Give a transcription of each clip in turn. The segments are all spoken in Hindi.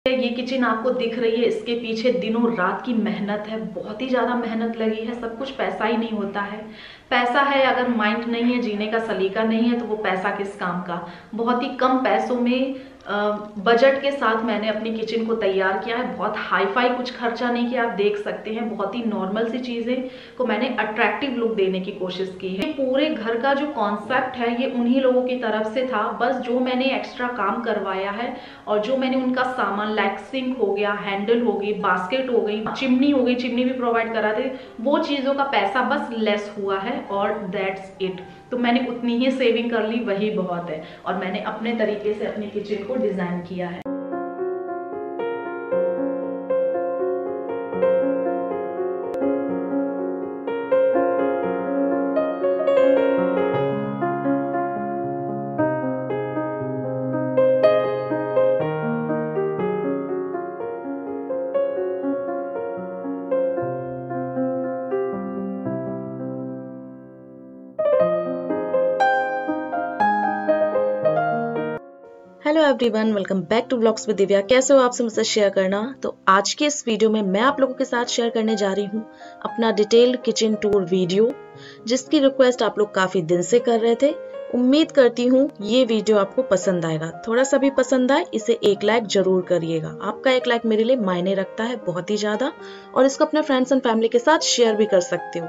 ये किचन आपको दिख रही है, इसके पीछे दिनों रात की मेहनत है, बहुत ही ज़्यादा मेहनत लगी है। सब कुछ पैसा ही नहीं होता है। पैसा है, अगर माइंड नहीं है, जीने का सलीका नहीं है, तो वो पैसा किस काम का। बहुत ही कम पैसों में बजट के साथ मैंने अपनी किचन को तैयार किया है। बहुत हाई फाई कुछ खर्चा नहीं किया, आप देख सकते हैं। बहुत ही नॉर्मल सी चीज़ें को मैंने अट्रैक्टिव लुक देने की कोशिश की है। पूरे घर का जो कॉन्सेप्ट है ये उन्हीं लोगों की तरफ से था। बस जो मैंने एक्स्ट्रा काम करवाया है और जो मैंने उनका सामान लाइक सिंक हो गया, हैंडल हो गई, बास्केट हो गई, चिमनी हो गई, चिमनी भी प्रोवाइड करा थे, वो चीज़ों का पैसा बस लेस हुआ है और दैट्स इट। तो मैंने उतनी ही सेविंग कर ली, वही बहुत है। और मैंने अपने तरीके से अपनी किचन को डिजाइन किया है। Hello everyone, welcome back to vlogs with Divya. कैसे हो आप सब, मुझसे शेयर करना। तो आज के इस वीडियो में मैं आप लोगों के साथ शेयर करने जा रही हूँ अपना डिटेल्ड किचन टूर वीडियो, जिसकी रिक्वेस्ट आप लोग काफी दिन से कर रहे थे। उम्मीद करती हूँ ये वीडियो आपको पसंद आएगा। थोड़ा सा भी पसंद आए इसे 1 लाइक जरूर करिएगा। आपका 1 लाइक मेरे लिए मायने रखता है बहुत ही ज्यादा, और इसको अपने फ्रेंड्स एंड फैमिली के साथ शेयर भी कर सकते हो।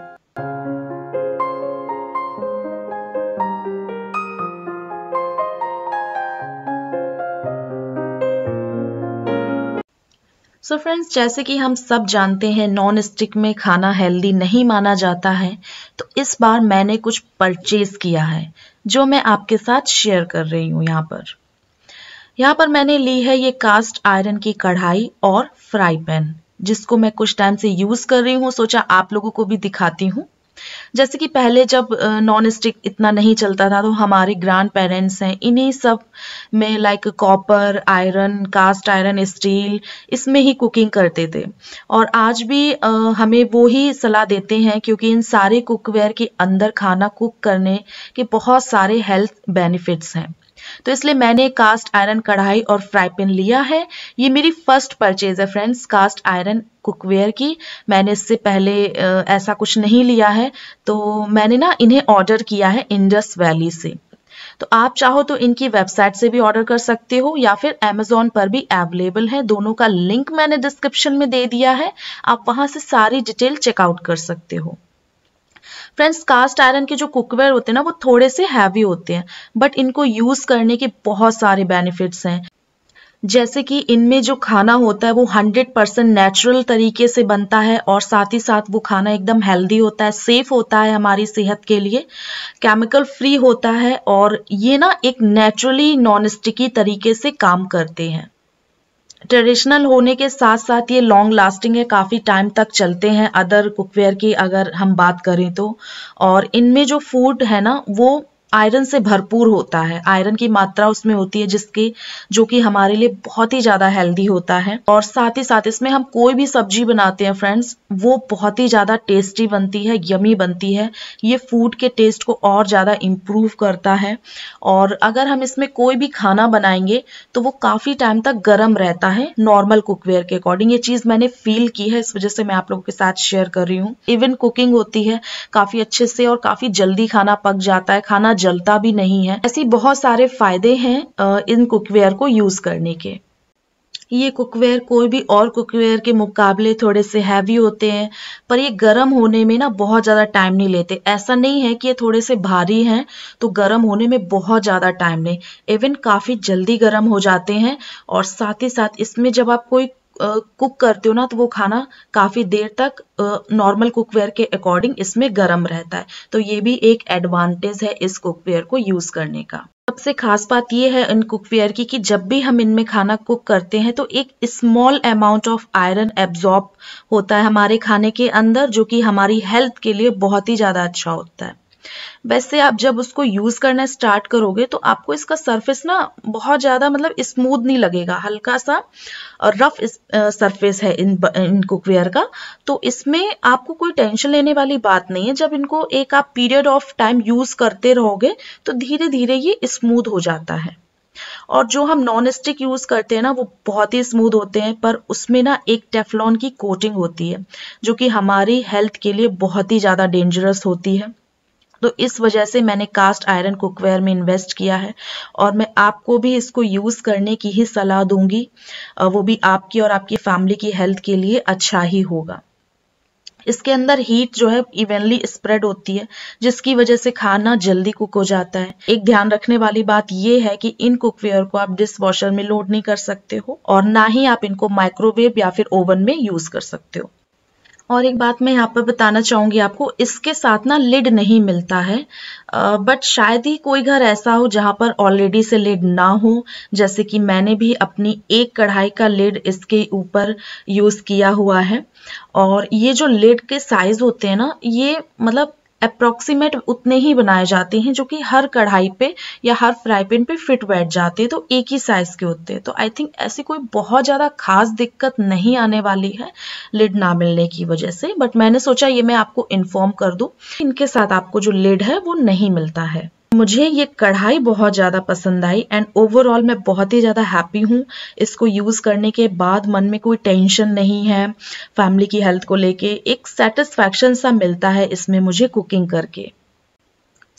सो फ्रेंड्स, जैसे कि हम सब जानते हैं नॉन स्टिक में खाना हेल्दी नहीं माना जाता है, तो इस बार मैंने कुछ परचेज किया है जो मैं आपके साथ शेयर कर रही हूँ। यहाँ पर मैंने ली है ये कास्ट आयरन की कढ़ाई और फ्राई पैन, जिसको मैं कुछ टाइम से यूज कर रही हूँ। सोचा आप लोगों को भी दिखाती हूँ। जैसे कि पहले जब नॉन स्टिक इतना नहीं चलता था, तो हमारे ग्रैंड पेरेंट्स हैं, इन्हीं सब में like copper, iron, cast iron, steel, इसमें ही कुकिंग करते थे। और आज भी हमें वो ही सलाह देते हैं, क्योंकि इन सारे कुकवेयर के अंदर खाना कुक करने के बहुत सारे हेल्थ बेनिफिट्स हैं। तो इसलिए मैंने कास्ट आयरन कढ़ाई और फ्राई पैन लिया है। ये मेरी फर्स्ट परचेज है फ्रेंड्स, कास्ट आयरन कुकवेयर की। मैंने इससे पहले ऐसा कुछ नहीं लिया है, तो मैंने ना इन्हें ऑर्डर किया है इंडस वैली से। तो आप चाहो तो इनकी वेबसाइट से भी ऑर्डर कर सकते हो, या फिर Amazon पर भी अवेलेबल है। दोनों का लिंक मैंने डिस्क्रिप्शन में दे दिया है, आप वहां से सारी डिटेल चेकआउट कर सकते हो। फ्रेंड्स, कास्ट आयरन के जो कुकवेयर होते हैं ना, वो थोड़े से हैवी होते हैं, बट इनको यूज करने के बहुत सारे बेनिफिट्स हैं। जैसे कि इनमें जो खाना होता है वो 100% नेचुरल तरीके से बनता है, और साथ ही साथ वो खाना एकदम हेल्दी होता है, सेफ होता है हमारी सेहत के लिए, केमिकल फ्री होता है, और ये ना एक नेचुरली नॉन स्टिकी तरीके से काम करते हैं। ट्रेडिशनल होने के साथ साथ ये लॉन्ग लास्टिंग है, काफी टाइम तक चलते हैं अदर कुकवेयर की अगर हम बात करें तो। और इनमें जो फूड है ना, वो आयरन से भरपूर होता है। आयरन की मात्रा उसमें होती है जो कि हमारे लिए बहुत ही ज्यादा हेल्दी होता है। और साथ ही साथ इसमें हम कोई भी सब्जी बनाते हैं फ्रेंड्स, वो बहुत ही ज्यादा टेस्टी बनती है, यमी बनती है। ये फूड के टेस्ट को और ज्यादा इम्प्रूव करता है। और अगर हम इसमें कोई भी खाना बनाएंगे तो वो काफी टाइम तक गर्म रहता है नॉर्मल कुकवेयर के अकॉर्डिंग। ये चीज मैंने फील की है, इस वजह से मैं आप लोगों के साथ शेयर कर रही हूँ। इवन कुकिंग होती है काफी अच्छे से, और काफी जल्दी खाना पक जाता है, खाना जलता भी नहीं है। ऐसी बहुत सारे फायदे हैं इन कुकवेयर को यूज करने के। ये कुकवेयर कोई भी और कुकवेयर के मुकाबले थोड़े से हैवी होते हैं, पर ये गर्म होने में ना बहुत ज्यादा टाइम नहीं लेते। ऐसा नहीं है कि ये थोड़े से भारी हैं तो गर्म होने में बहुत ज्यादा टाइम नहीं, इवन काफी जल्दी गर्म हो जाते हैं। और साथ ही साथ इसमें जब आप कोई कुक करते हो ना, तो वो खाना काफी देर तक नॉर्मल कुकवेयर के अकॉर्डिंग इसमें गर्म रहता है। तो ये भी एक एडवांटेज है इस कुकवेयर को यूज करने का। सबसे खास बात ये है इन कुकवेयर की कि जब भी हम इनमें खाना कुक करते हैं तो एक small amount of iron absorb होता है हमारे खाने के अंदर, जो कि हमारी हेल्थ के लिए बहुत ही ज्यादा अच्छा होता है। वैसे आप जब उसको यूज करना स्टार्ट करोगे तो आपको इसका सरफेस ना बहुत ज्यादा मतलब स्मूथ नहीं लगेगा, हल्का सा रफ सरफेस है इन कुकवेयर का। तो इसमें आपको कोई टेंशन लेने वाली बात नहीं है। जब इनको एक आप पीरियड ऑफ टाइम यूज करते रहोगे तो धीरे धीरे ये स्मूथ हो जाता है। और जो हम नॉन स्टिक यूज करते हैं ना वो बहुत ही स्मूथ होते हैं, पर उसमें ना एक टेफ्लॉन की कोटिंग होती है जो कि हमारी हेल्थ के लिए बहुत ही ज्यादा डेंजरस होती है। तो इस वजह से मैंने कास्ट आयरन कुकवेयर में इन्वेस्ट किया है और मैं आपको भी इसको यूज करने की ही सलाह दूंगी। वो भी आपकी और आपकी फैमिली की हेल्थ के लिए अच्छा ही होगा। इसके अंदर हीट जो है इवनली स्प्रेड होती है, जिसकी वजह से खाना जल्दी कुक हो जाता है। एक ध्यान रखने वाली बात यह है कि इन कुकवेयर को आप डिश वॉशर में लोड नहीं कर सकते हो और ना ही आप इनको माइक्रोवेव या फिर ओवन में यूज कर सकते हो। और एक बात मैं यहाँ पर बताना चाहूंगी आपको, इसके साथ ना लिड नहीं मिलता है, बट शायद ही कोई घर ऐसा हो जहां पर ऑलरेडी से लिड ना हो। जैसे कि मैंने भी अपनी एक कढ़ाई का लिड इसके ऊपर यूज किया हुआ है। और ये जो लिड के साइज होते हैं ना, ये मतलब अप्रोक्सीमेट उतने ही बनाए जाते हैं जो कि हर कढ़ाई पे या हर फ्राई पैन पे फिट बैठ जाते हैं, तो एक ही साइज के होते हैं। तो आई थिंक ऐसी कोई बहुत ज्यादा खास दिक्कत नहीं आने वाली है लिड ना मिलने की वजह से, बट मैंने सोचा ये मैं आपको इन्फॉर्म कर दूं। इनके साथ आपको जो लिड है वो नहीं मिलता है। मुझे ये कढ़ाई बहुत ज्यादा पसंद आई एंड ओवरऑल मैं बहुत ही ज्यादा हैप्पी हूँ। इसको यूज करने के बाद मन में कोई टेंशन नहीं है, फैमिली की हेल्थ को लेके एक सेटिस्फैक्शन सा मिलता है इसमें मुझे कुकिंग करके।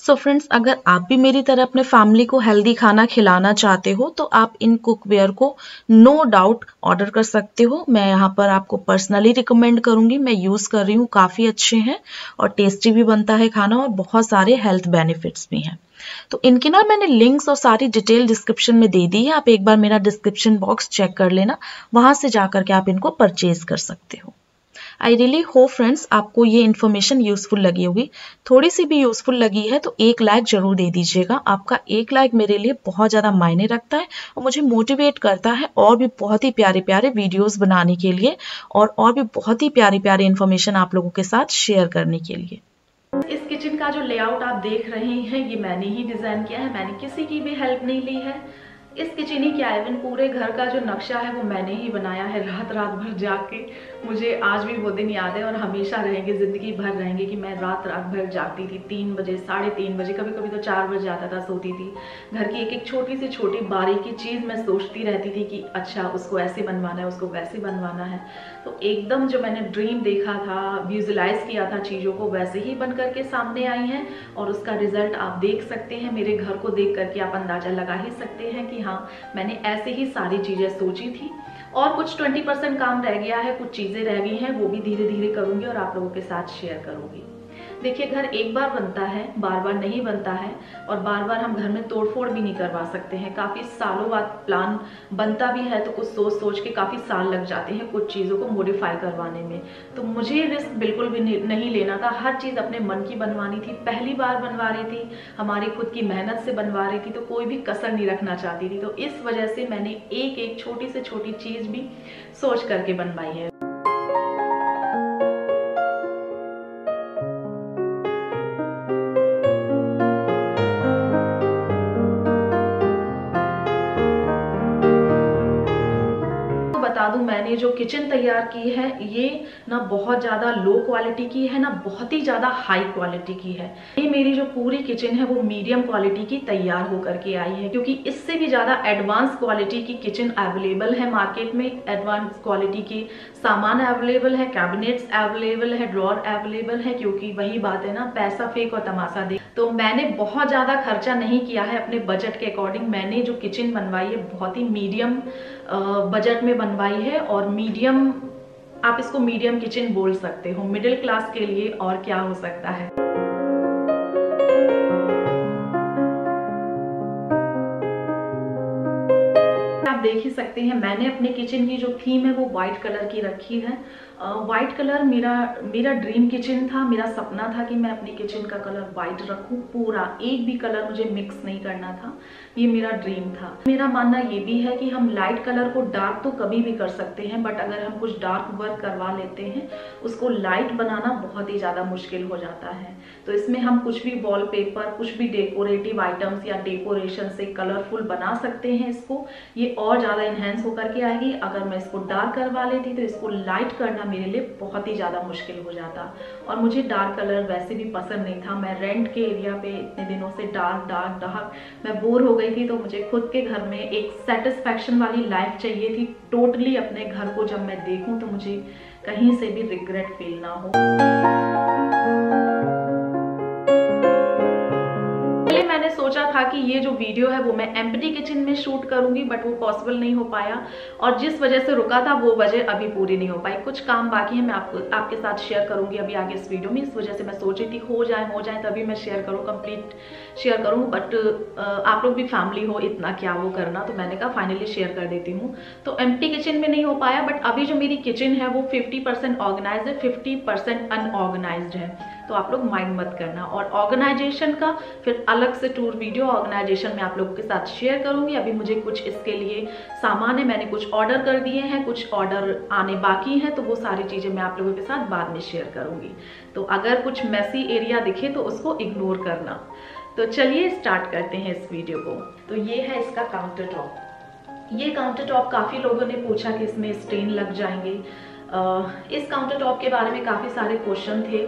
सो फ्रेंड्स, अगर आप भी मेरी तरह अपने फैमिली को हेल्दी खाना खिलाना चाहते हो तो आप इन कुकवेयर को नो डाउट ऑर्डर कर सकते हो। मैं यहाँ पर आपको पर्सनली रिकमेंड करूंगी, मैं यूज कर रही हूँ, काफी अच्छे हैं और टेस्टी भी बनता है खाना और बहुत सारे हेल्थ बेनिफिट्स भी हैं। तो इनकी ना मैंने लिंक्स और सारी डिटेल डिस्क्रिप्शन में दे दी है, आप एक बार मेरा डिस्क्रिप्शन बॉक्स चेक कर लेना, वहां से जाकर के आप इनको परचेज कर सकते हो। आई रियली होप फ्रेंड्स आपको ये इन्फॉर्मेशन यूजफुल लगी होगी। थोड़ी सी भी यूजफुल लगी है तो एक लाइक जरूर दे दीजिएगा। आपका एक लाइक मेरे लिए बहुत ज्यादा मायने रखता है और मुझे मोटिवेट करता है और भी बहुत ही प्यारे प्यारे वीडियोस बनाने के लिए और भी बहुत ही प्यारी प्यारी इन्फॉर्मेशन आप लोगों के साथ शेयर करने के लिए। इस किचन का जो लेआउट आप देख रहे हैं ये मैंने ही डिजाइन किया है, मैंने किसी की भी हेल्प नहीं ली है। इस किचन ही क्या, इवन पूरे घर का जो नक्शा है वो मैंने ही बनाया है रात रात भर जाग के। मुझे आज भी वो दिन याद है और हमेशा रहेंगे, जिंदगी भर रहेंगे कि मैं रात रात भर जागती थी। 3 बजे, 3:30 बजे, कभी कभी तो 4 बज जाता था, सोती थी। घर की एक एक छोटी से छोटी बारीकी चीज मैं सोचती रहती थी कि अच्छा उसको ऐसे बनवाना है, उसको वैसे बनवाना है। तो एकदम जो मैंने ड्रीम देखा था, विजुलाइज किया था चीजों को, वैसे ही बन करके सामने आई हैं और उसका रिजल्ट आप देख सकते हैं। मेरे घर को देख करके आप अंदाजा लगा ही सकते हैं कि हाँ, मैंने ऐसे ही सारी चीजें सोची थी। और कुछ 20% काम रह गया है, कुछ चीजें रह गई हैं, वो भी धीरे धीरे करूंगी और आप लोगों के साथ शेयर करूंगी। देखिए, घर एक बार बनता है, बार बार नहीं बनता है और बार बार हम घर में तोड़फोड़ भी नहीं करवा सकते हैं। काफी सालों बाद प्लान बनता भी है तो कुछ सोच सोच के काफी साल लग जाते हैं कुछ चीजों को मॉडिफाई करवाने में। तो मुझे रिस्क बिल्कुल भी नहीं लेना था, हर चीज अपने मन की बनवानी थी। पहली बार बनवा रही थी, हमारी खुद की मेहनत से बनवा रही थी, तो कोई भी कसर नहीं रखना चाहती थी। तो इस वजह से मैंने एक एक छोटी से छोटी चीज भी सोच करके बनवाई है। बता दूं, मैंने जो किचन तैयार की है ये ना बहुत ज्यादा लो क्वालिटी की है, ना बहुत ही ज्यादा हाई क्वालिटी की है। ये मेरी जो पूरी किचन है वो मीडियम क्वालिटी की तैयार होकर के आई है, क्योंकि इससे भी ज्यादा एडवांस क्वालिटी की किचन अवेलेबल है मार्केट में। एडवांस क्वालिटी के सामान अवेलेबल है, कैबिनेट्स अवेलेबल है, ड्रॉर अवेलेबल है, क्योंकि वही बात है ना, पैसा फेंक और तमाशा देख। तो मैंने बहुत ज्यादा खर्चा नहीं किया है, अपने बजट के अकॉर्डिंग मैंने जो किचन बनवाई है बहुत ही मीडियम बजट में बनवाई है। और मीडियम, आप इसको मीडियम किचन बोल सकते हो, मिडिल क्लास के लिए और क्या हो सकता है। आप देख ही सकते हैं मैंने अपने किचन की जो थीम है वो व्हाइट कलर की रखी है। व्हाइट कलर मेरा ड्रीम किचन था, मेरा सपना था कि मैं अपनी किचन का कलर व्हाइट रखूं, पूरा एक भी कलर मुझे मिक्स नहीं करना था, ये मेरा ड्रीम था। मेरा मानना ये भी है कि हम लाइट कलर को डार्क तो कभी भी कर सकते हैं, बट अगर हम कुछ डार्क वर्क करवा लेते हैं उसको लाइट बनाना बहुत ही ज्यादा मुश्किल हो जाता है। तो इसमें हम कुछ भी वॉलपेपर, कुछ भी डेकोरेटिव आइटम्स या डेकोरेशन से कलरफुल बना सकते हैं इसको, ये और ज्यादा इनहेंस होकर के आएगी। अगर मैं इसको डार्क करवा लेती तो इसको लाइट करना मेरे लिए बहुत ही ज़्यादा मुश्किल हो जाता। और मुझे डार्क कलर वैसे भी पसंद नहीं था। मैं रेंट के एरिया पे इतने दिनों से डार्क मैं बोर हो गई थी, तो मुझे खुद के घर में एक सेटिस्फैक्शन वाली लाइफ चाहिए थी। टोटली अपने घर को जब मैं देखूं तो मुझे कहीं से भी रिग्रेट फील ना हो। मैंने सोचा था कि ये जो वीडियो है वो मैं एम्प्टी किचन में शूट करूंगी, बट वो पॉसिबल नहीं हो पाया। और जिस वजह से रुका था वो वजह अभी पूरी नहीं हो पाई। कुछ काम बाकी है, मैं आपके साथ शेयर करूंगी अभी आगे इस वीडियो में। इस वजह से मैं सोच रही थी हो जाए तभी मैं शेयर करूँ, कंप्लीट शेयर करूँ। बट आप लोग भी फैमिली हो, इतना क्या वो करना, तो मैंने कहा फाइनली शेयर कर देती हूँ। तो एम्प्टी किचन में नहीं हो पाया, बट अभी जो मेरी किचन है वो 50% ऑर्गेनाइज है, 50% अनऑर्गेनाइज्ड है। तो आप लोग माइंड मत करना। और ऑर्गेनाइजेशन का फिर अलग से टूर वीडियो ऑर्गेनाइजेशन में आप लोगों के साथ शेयर करूंगी। अभी मुझे कुछ इसके लिए सामान है, मैंने कुछ ऑर्डर कर दिए हैं, कुछ ऑर्डर आने बाकी हैं, तो वो सारी चीजें मैं आप लोगों के साथ बाद में शेयर करूंगी। तो अगर कुछ मैसी एरिया दिखे तो उसको इग्नोर करना। तो चलिए स्टार्ट करते हैं इस वीडियो को। तो ये है इसका काउंटर टॉप। ये काउंटर टॉप काफी लोगों ने पूछा कि इसमें स्टेन लग जाएंगे। इस काउंटर टॉप के बारे में काफी सारे क्वेश्चन थे।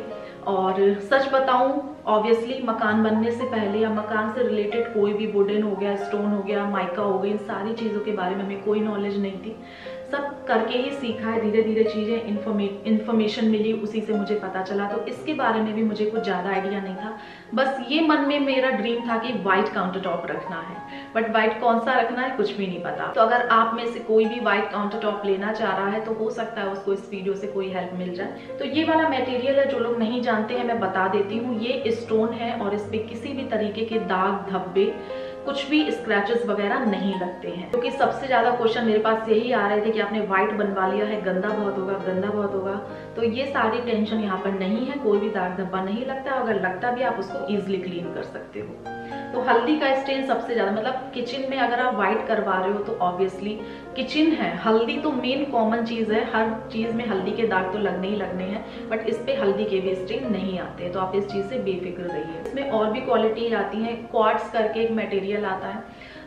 और सच बताऊं, ऑब्वियसली मकान बनने से पहले या मकान से रिलेटेड कोई भी वुडन हो गया, स्टोन हो गया, माइका हो गई, इन सारी चीज़ों के बारे में हमें कोई नॉलेज नहीं थी। सब करके ही सीखा है, धीरे धीरे चीज़ें इन्फॉर्मेशन मिली, उसी से मुझे पता चला। तो इसके बारे में भी मुझे कुछ ज़्यादा आइडिया नहीं था। बस ये मन में मेरा ड्रीम था कि वाइट काउंटर टॉप रखना है, बट वाइट कौन सा रखना है कुछ भी नहीं पता। तो अगर आप में से कोई भी वाइट काउंटर टॉप लेना चाह रहा है तो हो सकता है उसको इस वीडियो से कोई हेल्प मिल जाए। तो ये वाला मटेरियल है, जो लोग नहीं जानते हैं मैं बता देती हूँ। ये स्टोन है और इस पे किसी भी तरीके के दाग धब्बे, कुछ भी स्क्रैचेस वगैरह नहीं लगते हैं। क्योंकि सबसे ज्यादा क्वेश्चन मेरे पास यही आ रहे थे कि आपने व्हाइट बनवा लिया है, गंदा बहुत होगा। तो ये सारी टेंशन यहाँ पर नहीं है, कोई भी दाग धब्बा नहीं लगता। अगर लगता भी आप उसको इजिली क्लीन कर सकते हो। तो हल्दी का स्टेन सबसे ज्यादा, मतलब किचन में अगर आप व्हाइट करवा रहे हो तो ऑब्वियसली किचन है, हल्दी तो मेन कॉमन चीज है, हर चीज में हल्दी के दाग तो लगने ही लगने हैं, बट इस पे हल्दी के भी स्टेन नहीं आते। तो आप इस चीज से बेफिक्र रहिए। इसमें और भी क्वालिटी आती है। क्वार्ट्ज करके एक मटेरियल आता है,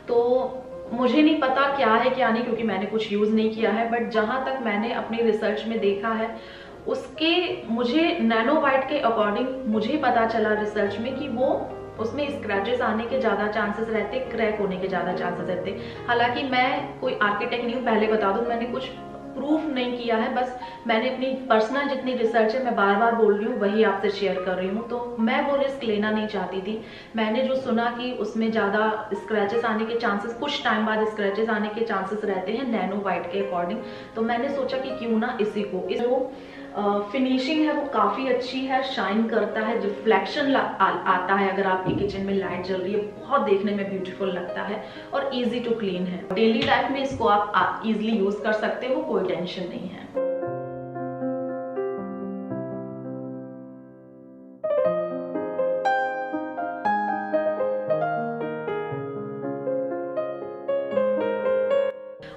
तो मुझे नहीं पता क्या है क्या नहीं, क्योंकि मैंने कुछ यूज नहीं किया है। बट जहां तक मैंने अपनी रिसर्च में देखा है, उसके मुझे नैनो वाइट के अकॉर्डिंग मुझे पता चला रिसर्च में कि वो उसमें स्क्रैचेस आने के ज़्यादा चांसेस रहते, क्रैक होने के ज़्यादा चांसेस रहते। हालांकि मैं कोई आर्किटेक्ट नहीं हूँ, पहले बता दूँ, मैंने कुछ प्रूफ नहीं किया है, बस मैंने अपनी पर्सनल जितनी रिसर्च है मैं बार बार बोल रही हूँ वही आपसे शेयर कर रही हूँ। तो मैं वो रिस्क लेना नहीं चाहती थी। मैंने जो सुना कि उसमें ज़्यादा स्क्रैचेस आने के चांसेस, कुछ टाइम बाद स्क्रैचेस आने के चांसेस रहते हैं नैनो वाइट के अकॉर्डिंग। तो मैंने सोचा कि क्यों ना इसी को, जो फिनिशिंग है वो काफ़ी अच्छी है, शाइन करता है, रिफ्लेक्शन आता है अगर आपकी किचन में लाइट जल रही है, बहुत देखने में ब्यूटीफुल लगता है और इजी टू क्लीन है। डेली लाइफ में इसको आप इजीली यूज कर सकते हो, कोई टेंशन नहीं है।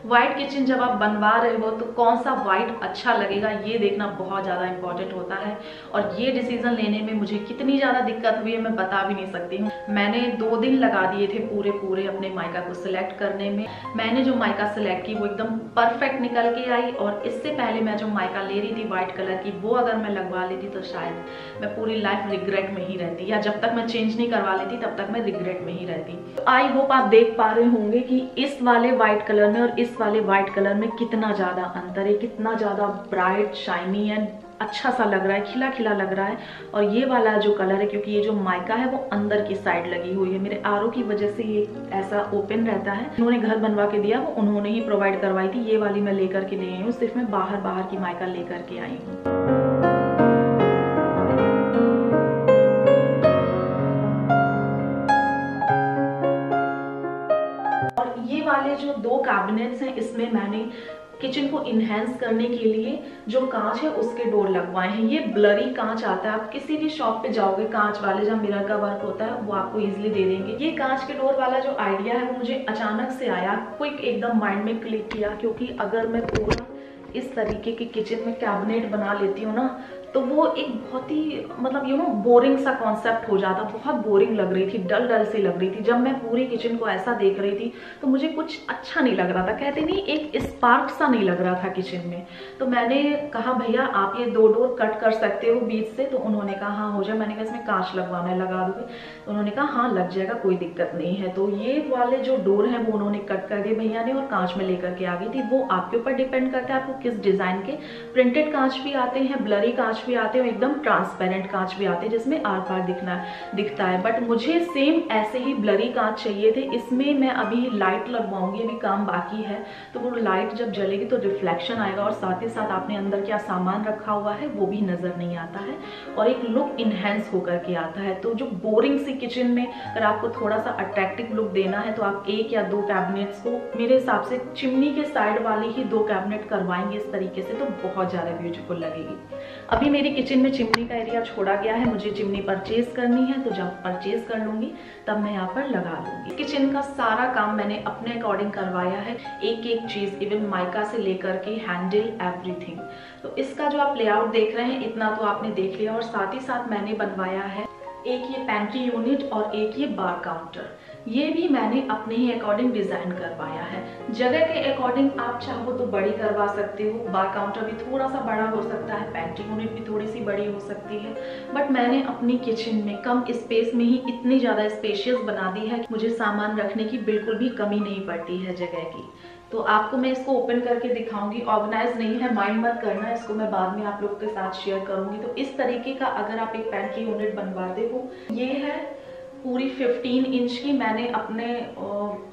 व्हाइट किचन जब आप बनवा रहे हो तो कौन सा व्हाइट अच्छा लगेगा ये देखना बहुत ज़्यादा इंपॉर्टेंट होता है। और ये डिसीजन लेने में मुझे कितनी ज़्यादा दिक्कत हुई है मैं बता भी नहीं सकती हूँ। मैंने 2 दिन लगा दिए थे पूरे अपने माइका को सिलेक्ट करने में। मैंने जो माइका सिलेक्ट की वो एकदम परफेक्ट निकल के आई। और इससे पहले मैं जो माइका ले रही थी व्हाइट कलर की, वो अगर मैं लगवा लेती तो शायद मैं पूरी लाइफ रिग्रेट में ही रहती, या जब तक मैं चेंज नहीं करवा लेती तब तक मैं रिग्रेट में ही रहती। आई होप आप देख पा रहे होंगे कि इस वाले व्हाइट कलर में और इस वाले व्हाइट कलर में कितना ज्यादा अंतर है, कितना ज्यादा ब्राइट, शाइनी एंड अच्छा सा लग रहा है, खिला खिला लग रहा है। और ये वाला जो कलर है, क्योंकि ये जो माइका है वो अंदर की साइड लगी हुई है, मेरे आरओ की वजह से ये ऐसा ओपन रहता है। उन्होंने घर बनवा के दिया, वो उन्होंने ही प्रोवाइड करवाई थी। ये वाली मैं लेकर के नहीं आई हूँ, सिर्फ मैं बाहर की माइका लेकर के आई हूँ। वाले जो 2 कैबिनेट्स हैं, इसमें मैंने किचन को इनहेंस करने के लिए जो कांच है उसके डोर लगवाए हैं। ये ब्लरी कांच आता है, आप किसी भी शॉप पे जाओगे कांच वाले जहाँ मिरर का वर्क होता है वो आपको इजीली दे देंगे। ये कांच के डोर वाला जो आइडिया है वो मुझे अचानक से आया, क्विक एकदम माइंड में क्लिक किया, क्योंकि अगर मैं पूरा इस तरीके की किचन में कैबिनेट बना लेती हूँ ना, तो वो एक बहुत ही मतलब बोरिंग सा कॉन्सेप्ट हो जाता, बहुत बोरिंग लग रही थी, डल डल सी लग रही थी। जब मैं पूरी किचन को ऐसा देख रही थी तो मुझे कुछ अच्छा नहीं लग रहा था, कहते नहीं एक स्पार्क सा नहीं लग रहा था किचन में। तो मैंने कहा भैया आप ये 2 डोर कट कर सकते हो बीच से, तो उन्होंने कहा हाँ हो जाए। मैंने कहा इसमें कांच लगवाना है, लगा दोगे? तो उन्होंने कहा हाँ लग जाएगा, कोई दिक्कत नहीं है। तो ये वाले जो डोर हैं वो उन्होंने कट कर दिए भैया ने, और कांच में लेकर के आ गई थी। वो आपके ऊपर डिपेंड करता है आपको किस डिजाइन के। प्रिंटेड कांच भी आते हैं, ब्लरी कांच भी आते हैं, एकदम ट्रांसपेरेंट कांच भी आते हैं जिसमें आर पार दिखता है। बट मुझे सेम ऐसे ही ब्लरी कांच चाहिए थे। इसमें मैं अभी लाइट लगवाऊंगी, अभी काम बाकी है, तो वो लाइट जब जलेगी तो रिफ्लेक्शन आएगा, और साथ ही साथ आपने अंदर क्या सामान रखा हुआ है वो भी नजर नहीं आता है, और एक लुक इनहेंस होकर के आता है। तो जो बोरिंग सी किचन में अगर आपको थोड़ा सा अट्रैक्टिव लुक देना है तो आप 1 या 2 कैबिनेट्स को मेरे हिसाब से चिमनी के साइड वाली ही 2 कैबिनेट करवाएंगे इस तरीके से, तो बहुत ज्यादा ब्यूटीफुल लगेगी। अभी मेरी किचन में चिमनी का एरिया छोड़ा गया है, मुझे चिमनी परचेज करनी है, तो जब परचेज कर लूंगी तब मैं यहाँ पर लगा लूंगी। किचन का सारा काम मैंने अपने अकॉर्डिंग करवाया है, एक एक चीज, इवन माइका से लेकर के हैंडल एवरीथिंग। तो इसका जो आप लेआउट देख रहे हैं इतना तो आपने देख लिया, और साथ ही साथ मैंने बनवाया है एक ये पेंट्री यूनिट और एक ये बार काउंटर। ये भी मैंने अपने ही अकॉर्डिंग डिजाइन करवाया है। जगह के अकॉर्डिंग आप चाहो तो बड़ी करवा सकते हो, बार काउंटर भी थोड़ा सा बड़ा हो सकता है, पेंट्री यूनिट भी थोड़ी सी बड़ी हो सकती है, बट मैंने अपनी किचन में कम स्पेस में ही इतनी ज्यादा स्पेशियस बना दी है कि मुझे सामान रखने की बिल्कुल भी कमी नहीं पड़ती है जगह की। तो आपको मैं इसको ओपन करके दिखाऊंगी, ऑर्गेनाइज नहीं है, माइंड मत करना, इसको मैं बाद में आप लोग के साथ शेयर करूंगी। तो इस तरीके का अगर आप एक पेंट्री यूनिट बनवाते हो, ये है पूरी 15 इंच की, मैंने अपने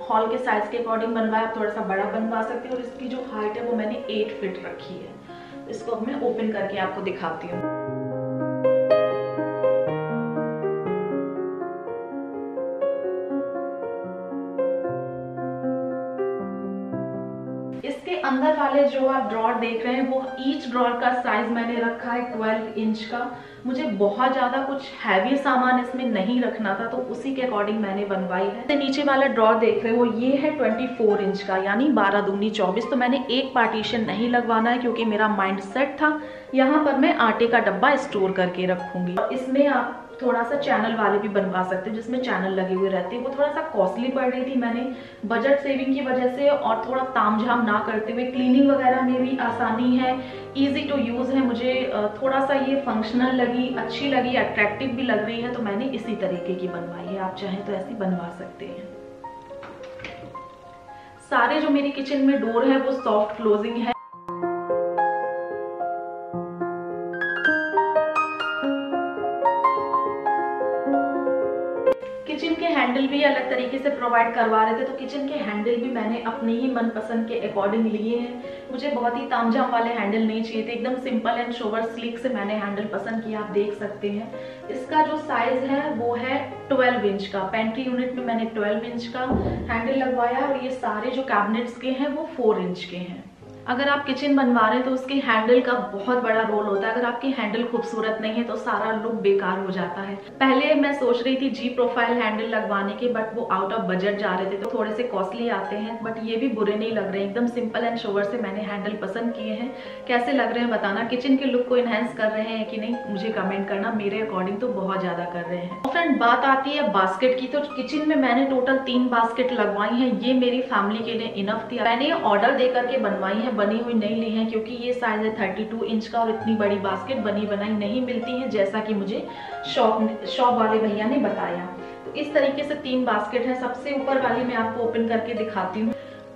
हॉल के साइज के अकॉर्डिंग बनवाया, आप थोड़ा सा बड़ा बनवा सकते हो, और इसकी जो हाइट है वो मैंने 8 फीट रखी है। इसको मैं ओपन करके आपको दिखाती हूँ। इसके अंदर वाले जो आप ड्रॉर देख रहे हैं वो ईच ड्रॉर का साइज मैंने रखा है 12 इंच का। मुझे बहुत ज्यादा कुछ हैवी सामान इसमें नहीं रखना था, तो उसी के अकॉर्डिंग मैंने बनवाई है। नीचे वाला ड्रॉर देख रहे हो ये है 24 इंच का, यानी 12 दूनी 24। तो मैंने एक पार्टीशन नहीं लगवाना है क्योंकि मेरा माइंड सेट था यहाँ पर मैं आटे का डब्बा स्टोर करके रखूंगी। इसमें आप थोड़ा सा चैनल वाले भी बनवा सकते हो जिसमें चैनल लगे हुए रहते हैं, वो थोड़ा सा कॉस्टली पड़ रही थी। मैंने बजट सेविंग की वजह से और थोड़ा तामझाम ना करते हुए, क्लीनिंग वगैरह में भी आसानी है, इजी टू यूज है, मुझे थोड़ा सा ये फंक्शनल लगी, अच्छी लगी, अट्रैक्टिव भी लग रही है, तो मैंने इसी तरीके की बनवाई है। आप चाहें तो ऐसी बनवा सकते हैं। सारे जो मेरी किचन में डोर है वो सॉफ्ट क्लोजिंग है। किचन के हैंडल भी अलग तरीके से प्रोवाइड करवा रहे थे, तो किचन के हैंडल भी मैंने अपनी ही मनपसंद के अकॉर्डिंग लिए हैं। मुझे बहुत ही तामझाम वाले हैंडल नहीं चाहिए थे, एकदम सिंपल एंड सोबर स्लीक से मैंने हैंडल पसंद किया, आप देख सकते हैं। इसका जो साइज है वो है 12 इंच का। पेंट्री यूनिट में मैंने 12 इंच का हैंडल लगवाया, और ये सारे जो कैबिनेट्स के हैं वो 4 इंच के हैं। अगर आप किचन बनवा रहे हैं तो उसके हैंडल का बहुत बड़ा रोल होता है। अगर आपके हैंडल खूबसूरत नहीं है तो सारा लुक बेकार हो जाता है। पहले मैं सोच रही थी जी प्रोफाइल हैंडल लगवाने के, बट वो आउट ऑफ बजट जा रहे थे, तो थोड़े से कॉस्टली आते हैं, बट ये भी बुरे नहीं लग रहे हैं। एकदम सिंपल एंड सोबर से मैंने हैंडल पसंद किए हैं। कैसे लग रहे हैं बताना, किचन के लुक को इनहेंस कर रहे हैं कि नहीं मुझे कमेंट करना। मेरे अकॉर्डिंग तो बहुत ज्यादा कर रहे हैं। फ्रेंड बात आती है बास्केट की, तो किचन में मैंने टोटल 3 बास्केट लगवाई है। ये मेरी फैमिली के लिए इनफ थी। मैंने ऑर्डर दे करके बनवाई है, बनी हुई नहीं ली है, क्योंकि ये साइज है 32 इंच का, और इतनी बड़ी बास्केट बनी बनाई नहीं मिलती है, जैसा कि मुझे शॉप वाले भैया ने बताया। तो इस तरीके से 3 बास्केट है। सबसे ऊपर वाली मैं आपको ओपन करके दिखाती हूँ।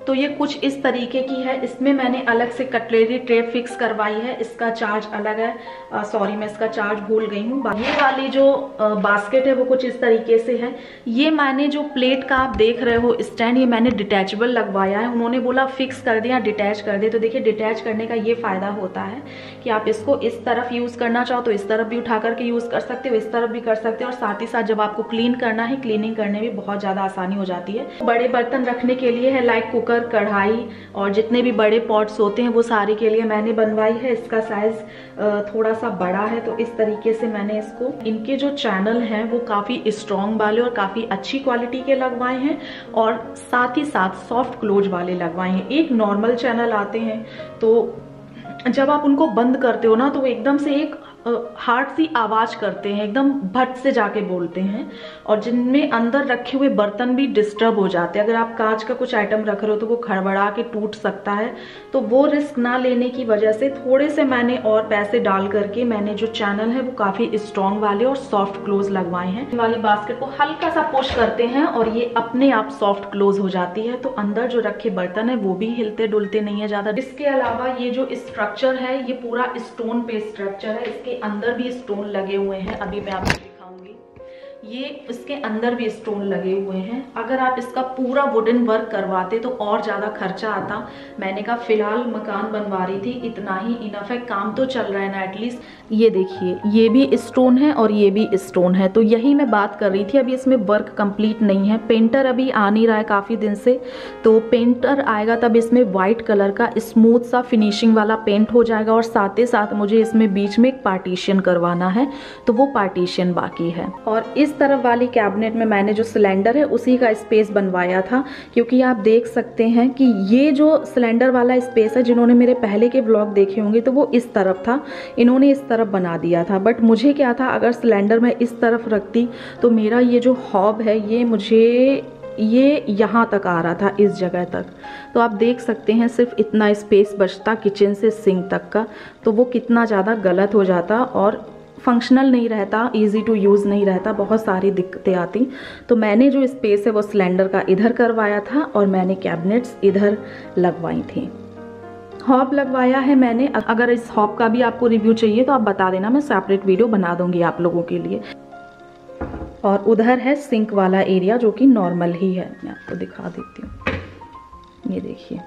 तो ये कुछ इस तरीके की है। इसमें मैंने अलग से कटलेरी ट्रे फिक्स करवाई है, इसका चार्ज अलग है। सॉरी मैं इसका चार्ज भूल गई हूँ। ये वाली जो बास्केट है वो कुछ इस तरीके से है। ये मैंने जो प्लेट का आप देख रहे हो स्टैंड, ये मैंने डिटैचेबल लगवाया है। उन्होंने बोला फिक्स कर दिया, डिटैच कर दे। तो देखिए डिटैच करने का ये फायदा होता है कि आप इसको इस तरफ यूज करना चाहो तो इस तरफ भी उठा करके यूज कर सकते हो, इस तरफ भी कर सकते हो, और साथ ही साथ जब आपको क्लीन करना है, क्लीनिंग करने में बहुत ज्यादा आसानी हो जाती है। बड़े बर्तन रखने के लिए है, लाइक कुकर, कढ़ाई और जितने भी बड़े पॉट्स होते हैं वो सारे के लिए मैंने बनवाई है। इसका साइज थोड़ा सा बड़ा है, तो इस तरीके से मैंने इसको, इनके जो चैनल हैं वो काफी स्ट्रॉन्ग वाले और काफी अच्छी क्वालिटी के लगवाए हैं, और साथ ही साथ सॉफ्ट क्लोज वाले लगवाए हैं। एक नॉर्मल चैनल आते हैं तो जब आप उनको बंद करते हो ना तो वो एकदम से एक हार्ड सी आवाज करते हैं, एकदम भट से जाके बोलते हैं, और जिनमें अंदर रखे हुए बर्तन भी डिस्टर्ब हो जाते हैं। अगर आप कांच का कुछ आइटम रख रहे हो तो वो खड़बड़ा के टूट सकता है। तो वो रिस्क ना लेने की वजह से थोड़े से मैंने और पैसे डाल करके मैंने जो चैनल है वो काफी स्ट्रॉन्ग वाले और सॉफ्ट क्लोज लगवाए हैं। वाली बास्केट को हल्का सा पुश करते हैं और ये अपने आप सॉफ्ट क्लोज हो जाती है, तो अंदर जो रखे बर्तन है वो भी हिलते डुलते नहीं है ज्यादा। इसके अलावा ये जो स्ट्रक्चर है ये पूरा स्टोन पे स्ट्रक्चर है, इसके अंदर भी स्टोन लगे हुए हैं। अभी मैं आपको दिखाऊंगी, ये इसके अंदर भी स्टोन लगे हुए हैं। अगर आप इसका पूरा वुडन वर्क करवाते तो और ज्यादा खर्चा आता। मैंने कहा फिलहाल मकान बनवा रही थी, इतना ही इनफ है, काम तो चल रहा है ना एटलीस्ट। ये देखिए ये भी स्टोन है और ये भी स्टोन है, तो यही मैं बात कर रही थी। अभी इसमें वर्क कंप्लीट नहीं है, पेंटर अभी आ नहीं रहा है काफी दिन से, तो पेंटर आएगा तब इसमें व्हाइट कलर का स्मूथ सा फिनिशिंग वाला पेंट हो जाएगा। और साथ ही साथ मुझे इसमें बीच में एक पार्टीशन करवाना है, तो वो पार्टीशन बाकी है। और इस तरफ वाली कैबिनेट में मैंने जो सिलेंडर है उसी का स्पेस बनवाया था, क्योंकि आप देख सकते हैं कि ये जो सिलेंडर वाला स्पेस है, जिन्होंने मेरे पहले के व्लॉग देखे होंगे तो वो इस तरफ था, इन्होंने इस तरफ बना दिया था। बट मुझे क्या था, अगर सिलेंडर मैं इस तरफ रखती तो मेरा ये जो हॉब है ये यहाँ तक आ रहा था, इस जगह तक। तो आप देख सकते हैं सिर्फ इतना स्पेस बचता किचन से सिंक तक का, तो वो कितना ज़्यादा गलत हो जाता और फंक्शनल नहीं रहता, इजी टू यूज़ नहीं रहता, बहुत सारी दिक्कतें आती। तो मैंने जो स्पेस है वो सिलेंडर का इधर करवाया था और मैंने कैबिनेट्स इधर लगवाई थी। हॉब लगवाया है मैंने। अगर इस हॉब का भी आपको रिव्यू चाहिए तो आप बता देना, मैं सेपरेट वीडियो बना दूंगी आप लोगों के लिए। और उधर है सिंक वाला एरिया जो कि नॉर्मल ही है, मैं आपको दिखा देती हूँ। ये देखिए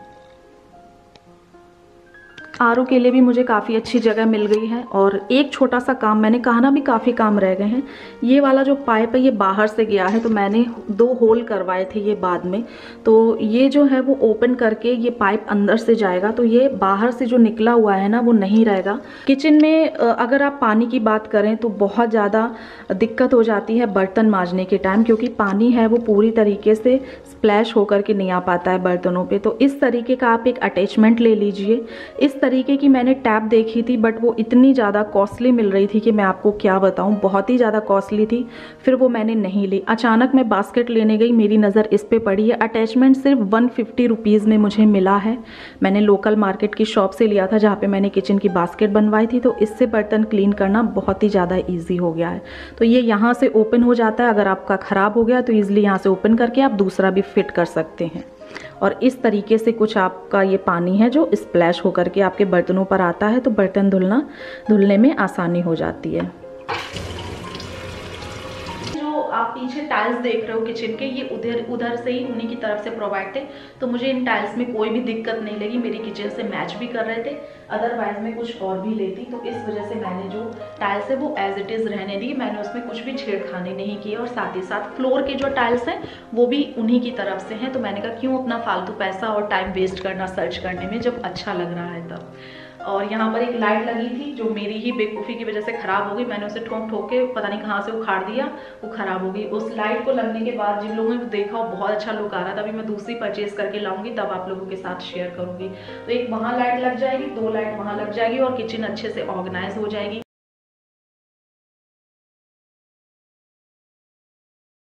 आरओ के लिए भी मुझे काफ़ी अच्छी जगह मिल गई है। और एक छोटा सा काम, मैंने कहा ना भी काफ़ी काम रह गए हैं, ये वाला जो पाइप है ये बाहर से गया है, तो मैंने 2 होल करवाए थे ये बाद में। तो ये जो है वो ओपन करके ये पाइप अंदर से जाएगा, तो ये बाहर से जो निकला हुआ है ना वो नहीं रहेगा। किचन में अगर आप पानी की बात करें तो बहुत ज़्यादा दिक्कत हो जाती है बर्तन मांजने के टाइम, क्योंकि पानी है वो पूरी तरीके से स्प्लैश होकर के नहीं आ पाता है बर्तनों पे। तो इस तरीके का आप एक अटैचमेंट ले लीजिए। इस तरीके की मैंने टैप देखी थी, बट वो इतनी ज़्यादा कॉस्टली मिल रही थी कि मैं आपको क्या बताऊं, बहुत ही ज़्यादा कॉस्टली थी, फिर वो मैंने नहीं ली। अचानक मैं बास्केट लेने गई, मेरी नज़र इस पे पड़ी है। अटैचमेंट सिर्फ 150 रुपीज़ में मुझे मिला है। मैंने लोकल मार्केट की शॉप से लिया था जहाँ पे मैंने किचन की बास्केट बनवाई थी, तो इससे बर्तन क्लीन करना बहुत ही ज़्यादा ईजी हो गया है। तो ये यहाँ से ओपन हो जाता है, अगर आपका ख़राब हो गया तो ईजिली यहाँ से ओपन करके आप दूसरा भी फिट कर सकते हैं। और इस तरीके से कुछ आपका ये पानी है जो स्प्लैश होकर के आपके बर्तनों पर आता है, तो बर्तन धुलने में आसानी हो जाती है। आप पीछे टाइल्स देख रहे हो किचन के, ये उधर से ही उन्हीं की तरफ से प्रोवाइड थे, तो मुझे इन टाइल्स में कोई भी दिक्कत नहीं लगी, मेरी किचन से मैच भी कर रहे थे। अदरवाइज मैं कुछ और भी लेती, तो इस वजह से मैंने जो टाइल्स है वो एज इट इज रहने दी, मैंने उसमें कुछ भी छेड़खानी नहीं की। और साथ ही साथ फ्लोर के जो टाइल्स हैं वो भी उन्हीं की तरफ से हैं, तो मैंने कहा क्यों अपना फालतू पैसा और टाइम वेस्ट करना सर्च करने में, जब अच्छा लग रहा है तब। और यहाँ पर एक लाइट लगी थी जो मेरी ही बेवकूफ़ी की वजह से ख़राब हो गई, मैंने उसे ठोक के पता नहीं कहाँ से उखाड़ दिया, वो ख़राब हो गई। उस लाइट को लगने के बाद जिन लोगों ने देखा वो बहुत अच्छा लुक आ रहा था। अभी मैं दूसरी परचेज करके लाऊंगी, तब आप लोगों के साथ शेयर करूंगी। तो एक वहाँ लाइट लग जाएगी, 2 लाइट वहाँ लग जाएगी और किचन अच्छे से ऑर्गेनाइज हो जाएगी।